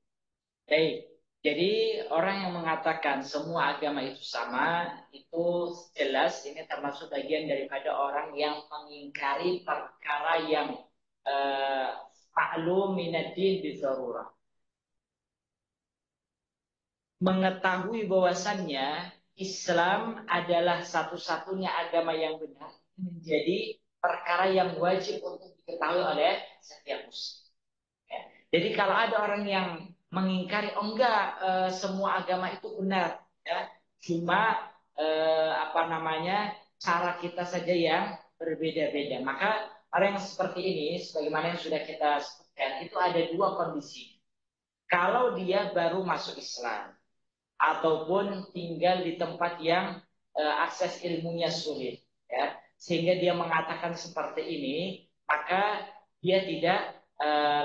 Baik. Jadi orang yang mengatakan semua agama itu sama, itu jelas ini termasuk bagian daripada orang yang mengingkari perkara yang maklum minad din bi darurah. mengetahui bahwasannya Islam adalah satu-satunya agama yang benar menjadi perkara yang wajib untuk diketahui oleh setiap muslim. Ya. Jadi kalau ada orang yang mengingkari, oh enggak, semua agama itu benar, ya, cuma apa namanya, cara kita saja yang berbeda-beda. Maka orang yang seperti ini, sebagaimana yang sudah kita sebutkan, itu ada dua kondisi. Kalau dia baru masuk Islam, ataupun tinggal di tempat yang akses ilmunya sulit, ya, sehingga dia mengatakan seperti ini, maka dia tidak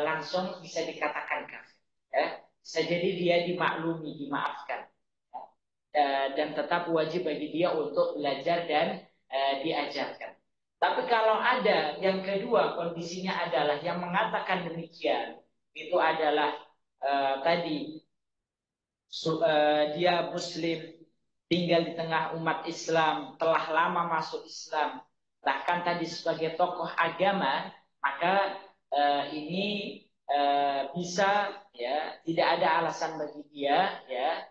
langsung bisa dikatakan kafir, ya. Bisa jadi dia dimaklumi, dimaafkan, ya. Dan tetap wajib bagi dia untuk belajar dan diajarkan. Tapi kalau ada yang kedua, kondisinya adalah yang mengatakan demikian itu adalah tadi dia muslim, tinggal di tengah umat Islam, telah lama masuk Islam, bahkan tadi sebagai tokoh agama, maka ini bisa, ya, tidak ada alasan bagi dia, ya,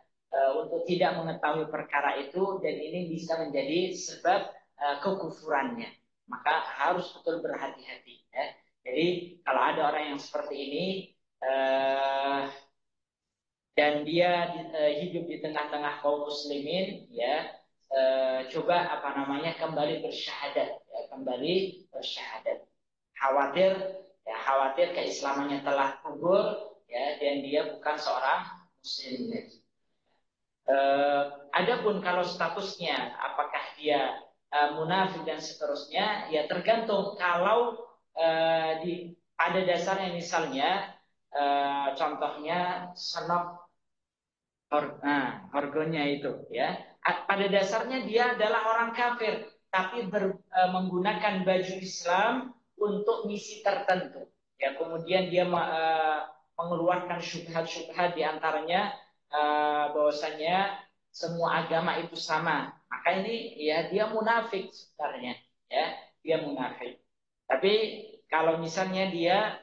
untuk tidak mengetahui perkara itu, dan ini bisa menjadi sebab kekufurannya. Maka harus betul berhati-hati, ya. Jadi kalau ada orang yang seperti ini, uh, dan dia hidup di tengah-tengah kaum muslimin, ya, coba apa namanya, kembali bersyahadat, ya, kembali bersyahadat, khawatir, ya, khawatir keislamannya telah gugur, ya, dan dia bukan seorang muslim lagi. Adapun kalau statusnya apakah dia munafik dan seterusnya, ya tergantung. Kalau pada dasarnya misalnya contohnya senok orgonya itu, ya. Pada dasarnya dia adalah orang kafir, tapi menggunakan baju Islam untuk misi tertentu. Ya, kemudian dia mengeluarkan syubhat-syubhat, di antaranya bahwasanya semua agama itu sama. Maka ini, ya, dia munafik sebenarnya, ya, dia munafik. Tapi kalau misalnya dia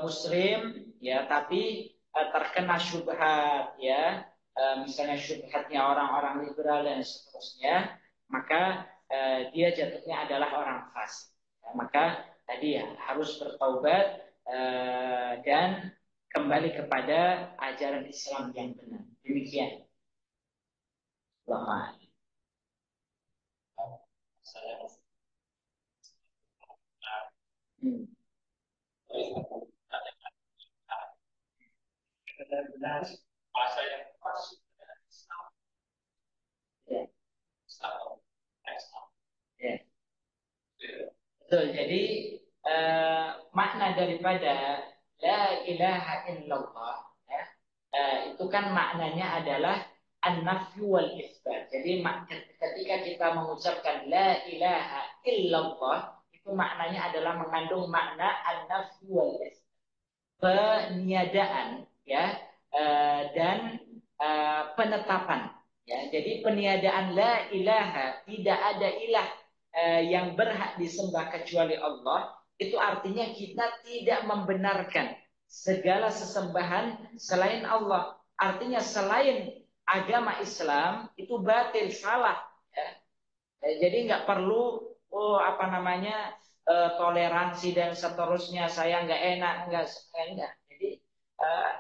muslim, ya, tapi terkena syubhat, ya, misalnya syubhatnya orang-orang liberal dan seterusnya, maka dia jatuhnya adalah orang fasik. Ya, maka tadi, ya, harus bertaubat dan kembali kepada ajaran Islam yang benar. Demikian. Wah. Hmm. Benar-benar masa yang pas. Ya. Ya. Betul. Jadi makna daripada la ilaha illallah, ya, itu kan maknanya adalah an-nafyu wal isbat. Jadi ketika kita mengucapkan la ilaha illallah, itu maknanya adalah mengandung makna an-nafyu wal isbat, peniadaan, ya, dan penetapan, ya. Jadi peniadaan la ilaha, tidak ada ilah yang berhak disembah kecuali Allah, itu artinya kita tidak membenarkan segala sesembahan selain Allah. Artinya selain agama Islam itu batil, salah, ya. Jadi nggak perlu, oh, apa namanya, toleransi dan seterusnya, saya nggak enak, nggak. Jadi eh,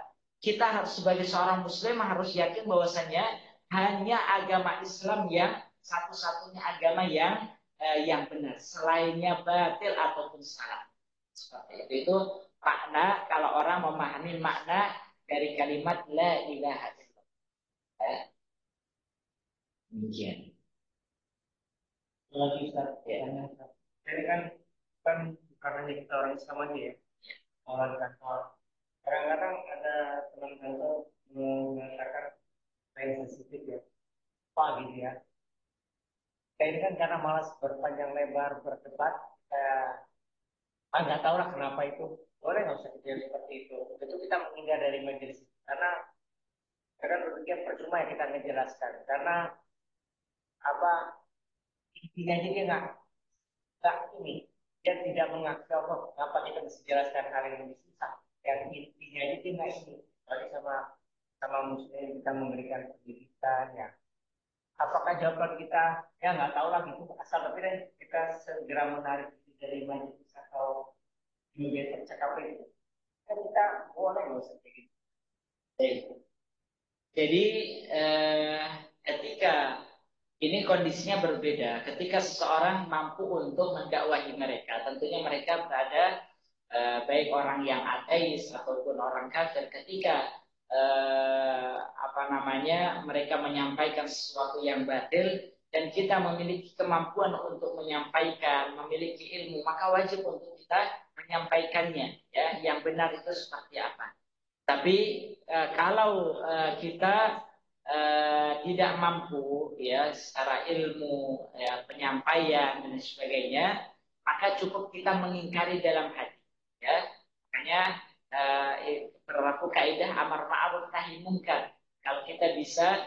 kita harus sebagai seorang muslim harus yakin bahwasanya hanya agama Islam yang satu-satunya agama yang benar, selainnya batil ataupun salah. Seperti itu makna kalau orang memahami makna dari kalimat la ilaha illallah. Demikian. Lagi Ustaz, ya. Jadi kan bukan hanya kita orang Islam aja, ya, orang kantor. Kadang-kadang ada teman kantor mengatakan saya sensitif, ya, apa gitu, ya. Saya ini kan karena malas berpanjang lebar berdebat, nggak tahu lah kenapa itu. Boleh nggak usah kejadian seperti itu. Itu kita menghindar dari majelis karena kadang berpikir percuma ya kita menjelaskan, karena apa, intinya dia nggak ini, dia tidak mengakui Allah. Kenapa kita mesti jelaskan hal yang lebih susah? Yang intinya aja dia nggak ini, balik sama sama muslim, kita memberikan pendidikan ya. Apakah jawaban kita ya nggak tahu lah gitu asal tapi kan kita segera menarik diri dari majelis atau media percakapan itu kan kita boleh nggak usah kayak gitu. Jadi eh, ketika ini kondisinya berbeda, ketika seseorang mampu untuk mendakwahi mereka, tentunya mereka berada baik orang yang ateis ataupun orang kafir, ketika apa namanya mereka menyampaikan sesuatu yang batil dan kita memiliki kemampuan untuk menyampaikan, memiliki ilmu, maka wajib untuk kita menyampaikannya, ya, yang benar itu seperti apa. Tapi kalau kita tidak mampu ya secara ilmu ya, penyampaian dan sebagainya, maka cukup kita mengingkari dalam hati. Ya, makanya berlaku kaidah amar ma'ruf nahi munkar. Kalau kita bisa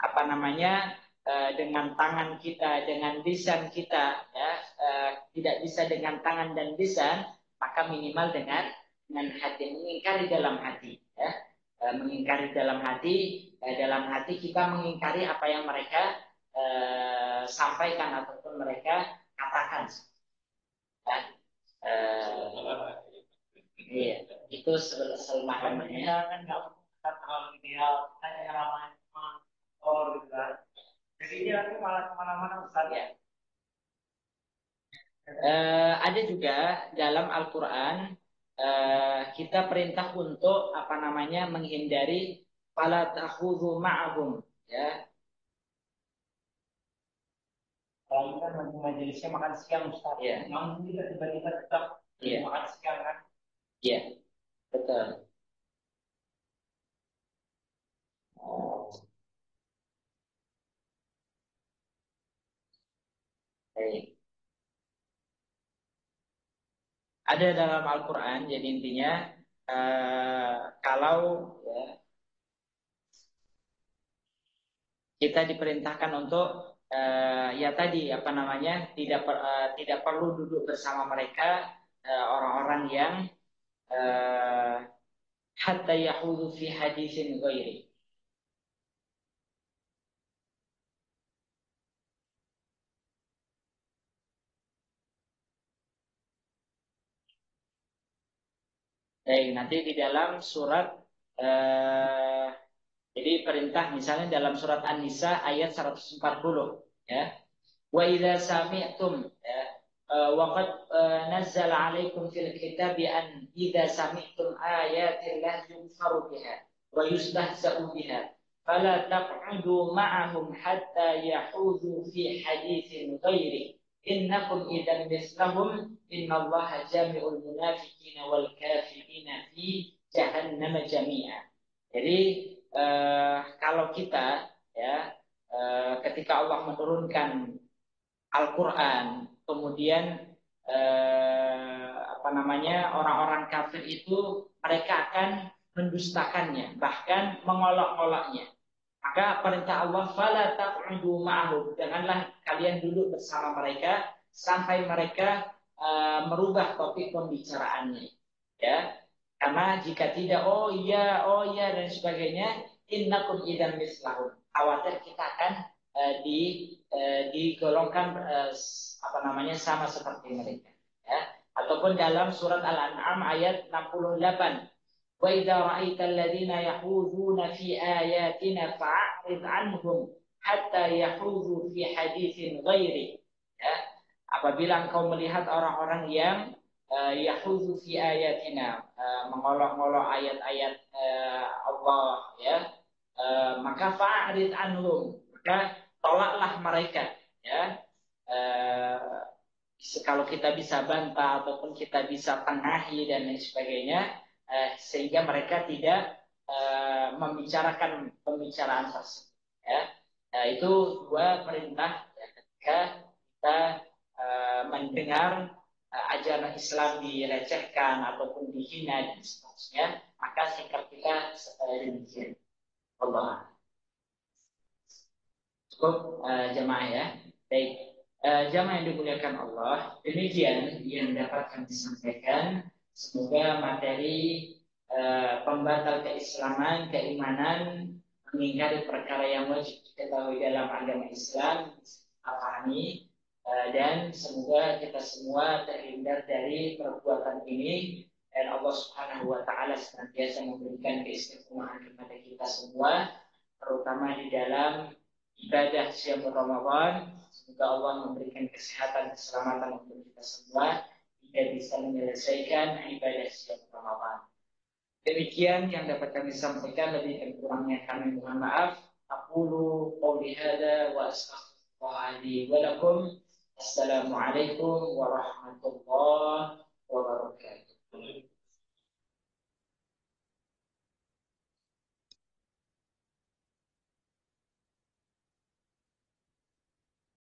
apa namanya dengan tangan kita, dengan lisan kita, ya tidak bisa dengan tangan dan lisan, maka minimal dengan hati, mengingkari dalam hati, ya. Mengingkari dalam hati kita mengingkari apa yang mereka sampaikan ataupun mereka katakan. Ya. Iya, itu selemah-lemahnya kan nggak terlalu ideal, hanya ramai gitu kan. Jadi dia nanti malah kemana-mana besar ya. Ada juga dalam Al-Quran kita perintah untuk apa namanya menghindari fala takhudhu ma'ahum, ya. Kalau kan majelisnya makan siang Ustaz. Ya. Namun kita tiba-tiba tetap makan siang kan. Iya, betul. Oh, baik. Ada dalam Al-Quran, jadi intinya kalau ya, kita diperintahkan untuk ya tadi apa namanya tidak perlu duduk bersama mereka orang-orang yang uh, hatta yahudu fi hadisin ghairi. Nanti di dalam surat uh, jadi perintah misalnya dalam surat An-Nisa ayat 140, ya. Wa idza sami'tum, ya, wa qad nazzala 'alaikum fil kitabi an idza sami'tum ayatil lahi yukfaru biha wa yustahza'u biha fala taq'udu ma'ahum hatta yahudu fi haditsin ghairi innakum idzan mislahum innallaha jami'ul munafiqina wal kafirina fi jahannam jami'a. Jadi kalau kita ya ketika Allah menurunkan Al-Quran, kemudian apa namanya orang-orang kafir itu mereka akan mendustakannya, bahkan mengolok-oloknya. Maka perintah Allah, fala taq'udu ma'ahum, janganlah kalian duduk bersama mereka sampai mereka merubah topik pembicaraannya. Ya, karena jika tidak, oh iya dan sebagainya, innakum idzan mislahum. Khawatir kita akan digolongkan apa namanya sama seperti mereka, ya. Ataupun dalam surat Al-An'am ayat 68, wa idza ra'aital ladzina yahuzuna fi ayatina fa'rid anhum hatta yahuzu fi haditsin ghairi, ya. Apabila engkau melihat orang-orang yang yahuzu fi ayatina, mengolok-olok ayat-ayat Allah, ya, maka fa'rid anhum, maka tolaklah mereka, ya. Kalau kita bisa bantah ataupun kita bisa tengahi dan lain sebagainya, sehingga mereka tidak membicarakan pembicaraan tersebut, ya. Itu dua perintah, ya, ketika kita mendengar ajaran Islam direcehkan ataupun dihina dan seterusnya, maka sikap kita demikian. Allah. Cukup jamaah ya. Baik. Jamaah yang dimuliakan Allah, demikian yang dapat kami sampaikan. Semoga materi pembatal keislaman, keimanan, mengingkari perkara yang wajib diketahui dalam agama Islam, pahami, dan semoga kita semua terhindar dari perbuatan ini dan Allah Subhanahu wa taala senantiasa memberikan keistiqomahan kepada kita semua, terutama di dalam ibadah siang Ramadan. Semoga Allah memberikan kesehatan keselamatan untuk kita semua hingga bisa menyelesaikan ibadah siang Ramadan. Demikian yang dapat kami sampaikan, lebih dan kurangnya kami mohon maaf. Aqulu qouli hadza wa astaghfirullah li wa lakum. Assalamualaikum warahmatullahi wabarakatuh.